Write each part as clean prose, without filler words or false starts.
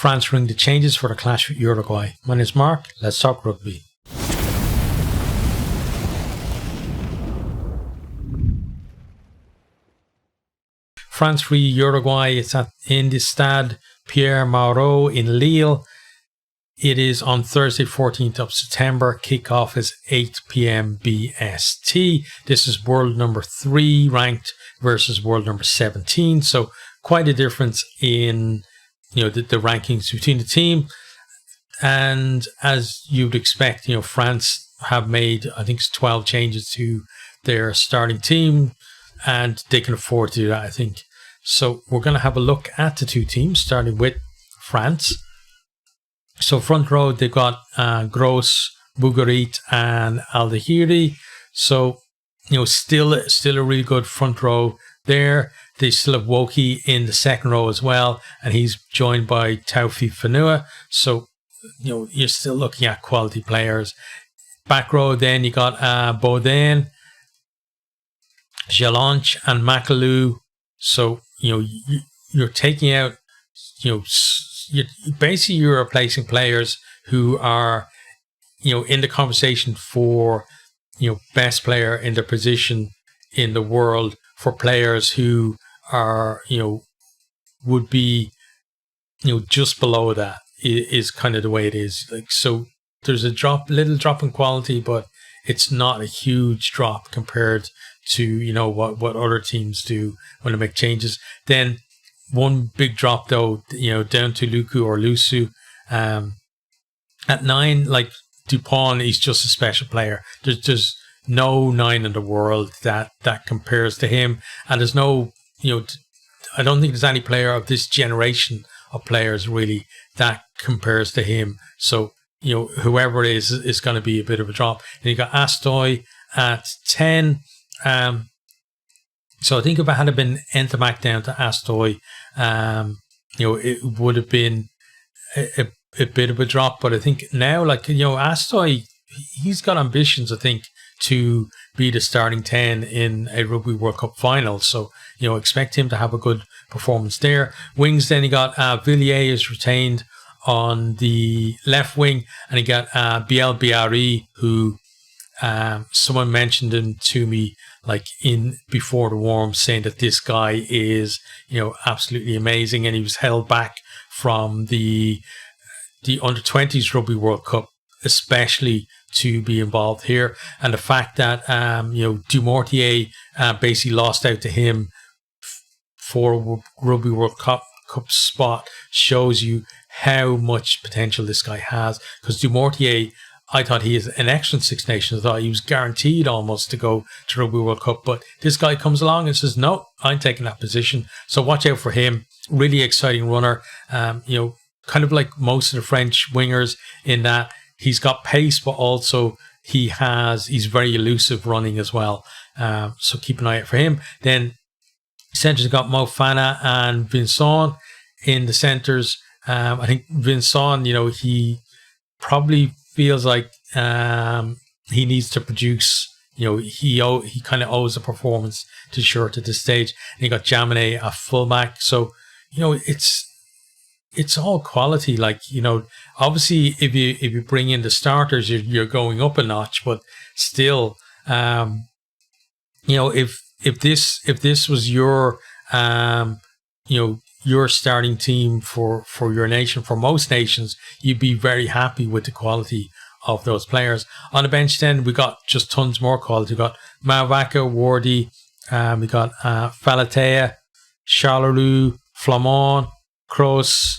France ring the changes for the clash with Uruguay. My name is Mark. Let's talk rugby. France v Uruguay. It's in the Stade Pierre-Mauroy in Lille. It is on Thursday, 14th of September. Kickoff is 8 p.m. BST. This is world number 3 ranked versus world number 17. So quite a difference in the rankings between the team. And as you'd expect, France have made, I think it's 12 changes to their starting team, and they can afford to do that, I think. So we're going to have a look at the two teams, starting with France. So front row, they've got Gross, Bougarit, and Aldahiri. So, still a really good front row there. They still have Woki in the second row as well, and he's joined by Taufi Fanua. So, you're still looking at quality players. Back row, then you got Baudin, Jalonch, and MacLeod. So, you're taking out, you're replacing players who are, in the conversation for, best player in their position in the world, for players who are, would be, just below that is kind of the way it is. Like, so there's a little drop in quality, but it's not a huge drop compared to, what other teams do when they make changes. Then one big drop though, down to Lusu. At 9, like Dupont, he's just a special player. There's no 9 in the world that compares to him, and there's no, I don't think there's any player of this generation of players really that compares to him. So whoever it is going to be a bit of a drop. And you got Astoy at 10. So I think if I had been Entamac down to Astoy, it would have been a bit of a drop. But I think now, Astoy, he's got ambitions, I think, to be the starting 10 in a Rugby World Cup final. So, expect him to have a good performance there. Wings, then you got Villiers is retained on the left wing, and you got Biel Biari, who someone mentioned him to me before the warm, saying that this guy is absolutely amazing, and he was held back from the under-20s Rugby World Cup especially to be involved here. And the fact that Dumortier basically lost out to him for Rugby World Cup spot shows you how much potential this guy has, because Dumortier, I thought he is an excellent Six Nations. I thought he was guaranteed almost to go to Rugby World Cup. But this guy comes along and says, no, I'm taking that position. So watch out for him. Really exciting runner. Kind of like most of the French wingers in that he's got pace, but also he's very elusive running as well. So keep an eye out for him. Then centres got Mofana and Vincent in the centres. I think Vincent, he probably feels like he needs to produce. He kind of owes a performance to Shirt at this stage. And you got Jaminet a fullback, so it's all quality. Obviously, if you bring in the starters, you're going up a notch. But still, if this was your your starting team for your nation, for most nations, you'd be very happy with the quality of those players. On the bench then, we got just tons more quality. We got Mavaka, Wardy, we got Falatea, Charleroi, Flamand, Kroos,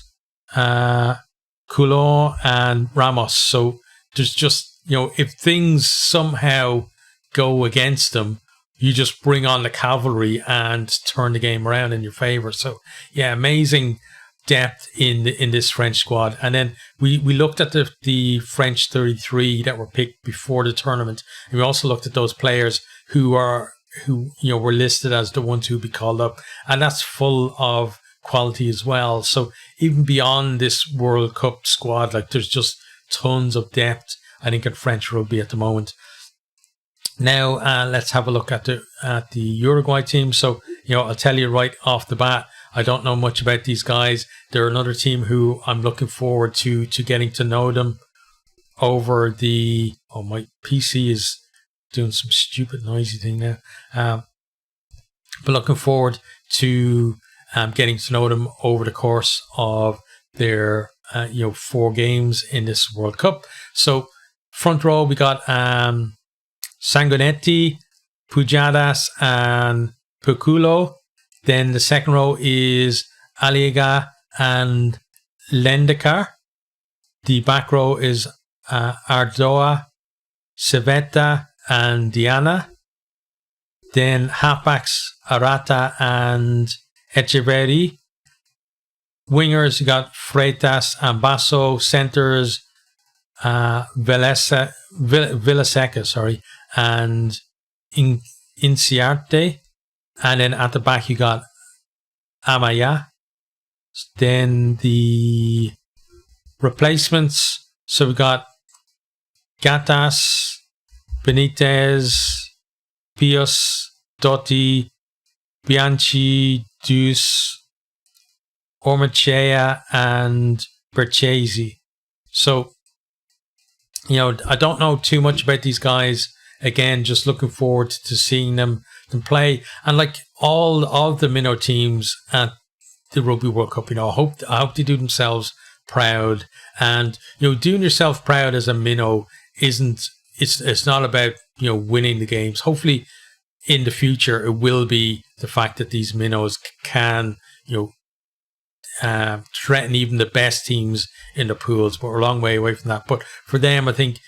Coulon, and Ramos. So there's just, if things somehow go against them, you just bring on the cavalry and turn the game around in your favour. So, yeah, amazing depth in this French squad. And then we looked at the French 33 that were picked before the tournament. And we also looked at those players who were listed as the ones who would be called up. And that's full of quality as well. So even beyond this World Cup squad, there's just tons of depth, I think, in French rugby at the moment. Now, let's have a look at the Uruguay team. So, I'll tell you right off the bat, I don't know much about these guys. They're another team who I'm looking forward to getting to know them over the... Oh, my PC is doing some stupid noisy thing now. But looking forward to getting to know them over the course of their 4 games in this World Cup. So front row we got Sanguinetti, Pujadas, and Puculo. Then the second row is Aliaga and Lendekar. The back row is Ardoa, Civetta, and Diana. Then halfbacks Arata and Echeverri. Wingers, you got Freitas and Basso. Centers, Villaseca, and Inciarte. And then at the back, you got Amaya. Then the replacements. So we got Gatas, Benitez, Pius, Dotti, Bianchi, Deuce, Ormachea, and Berchesi. So, I don't know too much about these guys. Again, just looking forward to seeing them play. And like all of the minnow teams at the Rugby World Cup, I hope they do themselves proud. And doing yourself proud as a minnow it's not about winning the games. Hopefully in the future it will be the fact that these minnows can threaten even the best teams in the pools, but we're a long way away from that. But for them, I think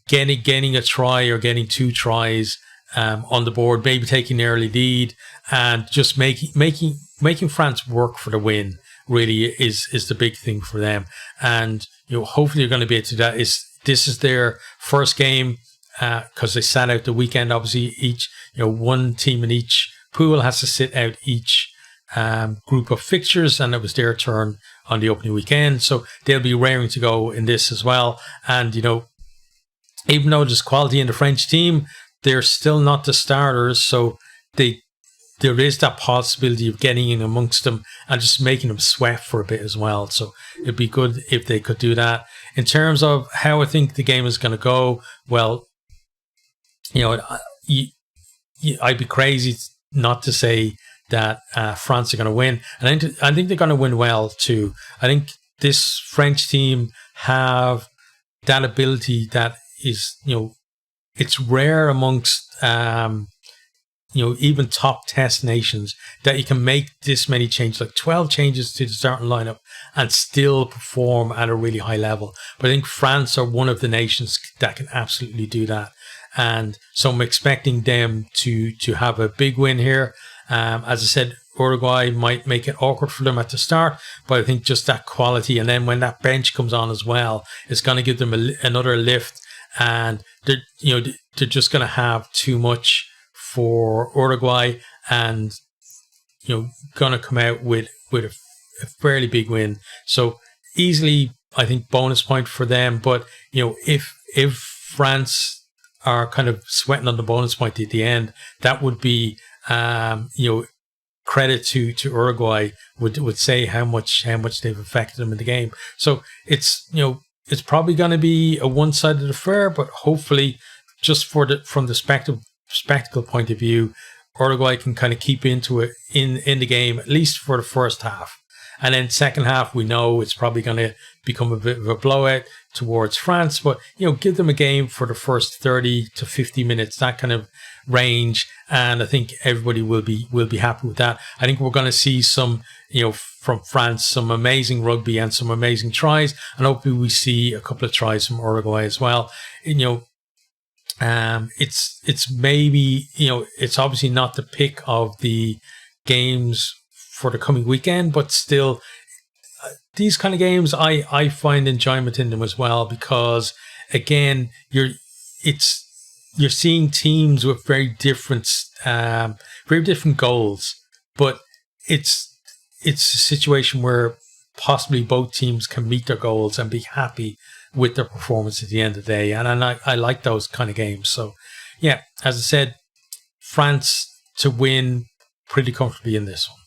getting a try or getting 2 tries on the board, maybe taking the early lead, and just making France work for the win really is the big thing for them. And hopefully you're going to be able to do that. This is their first game because they sat out the weekend. Obviously, each one team in each pool has to sit out each group of fixtures, and it was their turn on the opening weekend, so they'll be raring to go in this as well. And even though there's quality in the French team, they're still not the starters, so there is that possibility of getting in amongst them and just making them sweat for a bit as well. So it'd be good if they could do that. In terms of how I think the game is going to go, well, I'd be crazy not to say that France are going to win. And I think they're going to win well too. I think this French team have that ability that is, it's rare amongst, even top test nations that you can make this many changes, like 12 changes to the starting lineup and still perform at a really high level. But I think France are one of the nations that can absolutely do that. And so I'm expecting them to have a big win here. As I said, Uruguay might make it awkward for them at the start, but I think just that quality, and then when that bench comes on as well, it's going to give them another lift, and they're just going to have too much for Uruguay, and going to come out with a fairly big win. So easily, I think, bonus point for them. But if France are kind of sweating on the bonus point at the end, that would be credit to Uruguay, would say how much they've affected them in the game. So it's probably going to be a one-sided affair, but hopefully, just from the spectacle point of view, Uruguay can kind of keep into it in the game, at least for the first half. And then second half, we know it's probably going to become a bit of a blowout towards France, but give them a game for the first 30 to 50 minutes, that kind of range, and I think everybody will be happy with that. I think we're going to see some, from France, some amazing rugby and some amazing tries, and hopefully we see a couple of tries from Uruguay as well. It's maybe, it's obviously not the pick of the games for the coming weekend, but still, these kind of games, I find enjoyment in them as well, because again, you're seeing teams with very different goals, but it's a situation where possibly both teams can meet their goals and be happy with their performance at the end of the day. And I like those kind of games. So yeah, as I said, France to win pretty comfortably in this one.